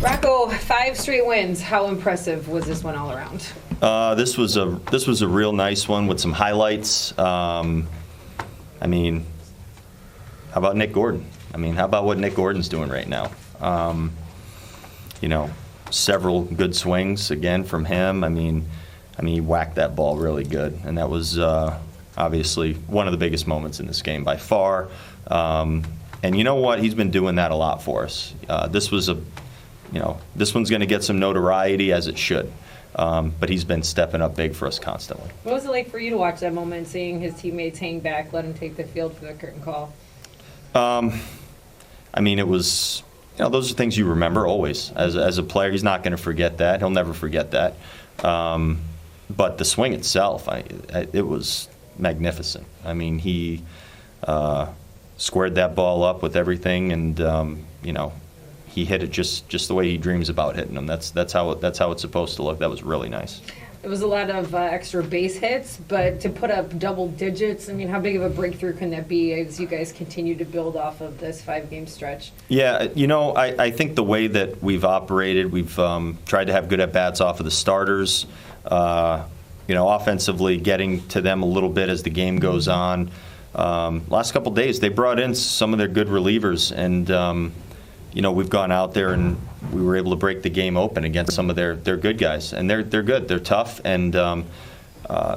Rocco, 5 straight wins. How impressive was this one all around? This was a real nice one with some highlights. How about Nick Gordon? How about what Nick Gordon's doing right now? Several good swings again from him. He whacked that ball really good, and that was obviously one of the biggest moments in this game by far. And you know what? He's been doing that a lot for us. This one's going to get some notoriety, as it should. But he's been stepping up big for us constantly. What was it like for you to watch that moment, seeing his teammates hang back, let him take the field for the curtain call? It was, those are things you remember always. As a player, he's not going to forget that. He'll never forget that. But the swing itself, it was magnificent. He squared that ball up with everything, and he hit it just the way he dreams about hitting them. That's how it's supposed to look. That was really nice. It was a lot of extra base hits, but to put up double digits, how big of a breakthrough can that be as you guys continue to build off of this 5-game stretch? Yeah, I think the way that we've operated, we've tried to have good at-bats off of the starters, offensively getting to them a little bit as the game goes on. Last couple days, they brought in some of their good relievers, and we've gone out there and we were able to break the game open against some of their good guys, and they're good, they're tough, and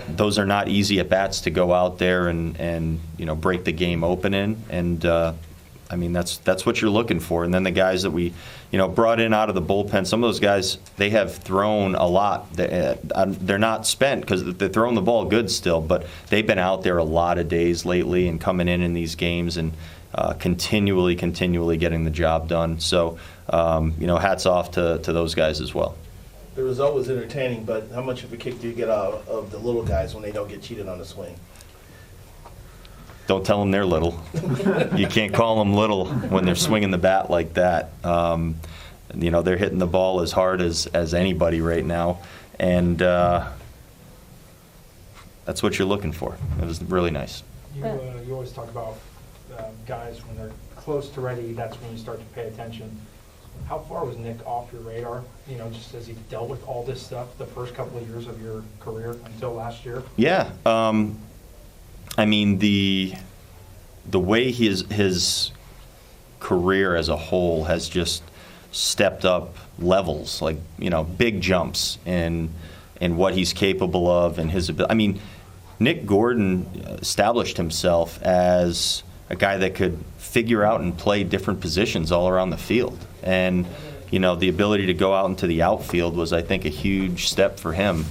those are not easy at bats to go out there and break the game open in, and that's what you're looking for. And then the guys that we brought in out of the bullpen, some of those guys, they have thrown a lot. They're not spent because they're throwing the ball good still, but they've been out there a lot of days lately and coming in these games and continually getting the job done. So, hats off to those guys as well. The result was entertaining, but how much of a kick do you get out of the little guys when they don't get cheated on the swing? Don't tell them they're little. You can't call them little when they're swinging the bat like that. They're hitting the ball as hard as anybody right now, and that's what you're looking for. It was really nice. You always talk about guys when they're close to ready, that's when you start to pay attention. How far was Nick off your radar, just as he dealt with all this stuff the first couple of years of your career until last year? Yeah. The way his career as a whole has just stepped up levels, like, big jumps in what he's capable of and his ability. Nick Gordon established himself as a guy that could figure out and play different positions all around the field. And, the ability to go out into the outfield was, I think, a huge step for him.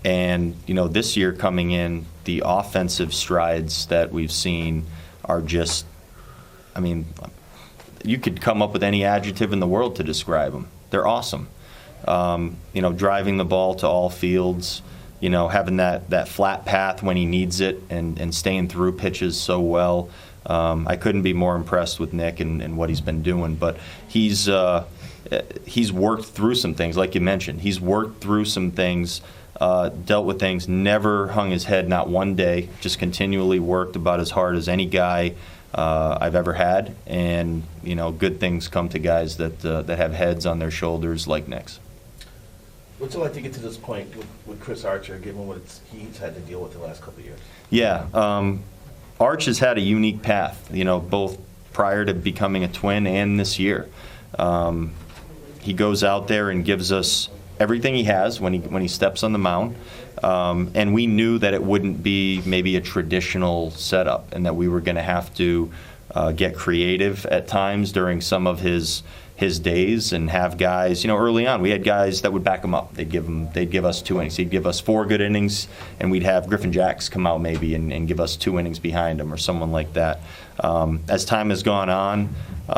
This year coming in, the offensive strides that we've seen are just, you could come up with any adjective in the world to describe them. They're awesome. Driving the ball to all fields, having that flat path when he needs it and staying through pitches so well. I couldn't be more impressed with Nick and what he's been doing. But he's worked through some things, like you mentioned. He's worked through some things, dealt with things, never hung his head, not one day, just continually worked about as hard as any guy I've ever had. And, good things come to guys that have heads on their shoulders like Nick's. What's it like to get to this point with Chris Archer, given what he's had to deal with the last couple of years? Yeah. Arch has had a unique path, both prior to becoming a Twin and this year. He goes out there and gives us everything he has when he steps on the mound. And we knew that it wouldn't be maybe a traditional setup and that we were going to have to get creative at times during some of his days and have guys, early on we had guys that would back him up. They'd give us 2 innings. He'd give us 4 good innings, and we'd have Griffin Jacks come out maybe and give us 2 innings behind him or someone like that. As time has gone on,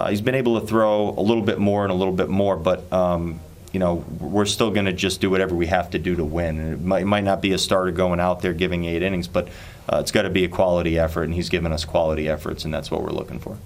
he's been able to throw a little bit more and a little bit more, but we're still going to just do whatever we have to do to win. And it might not be a starter going out there giving 8 innings, but it's got to be a quality effort, and he's given us quality efforts, and that's what we're looking for.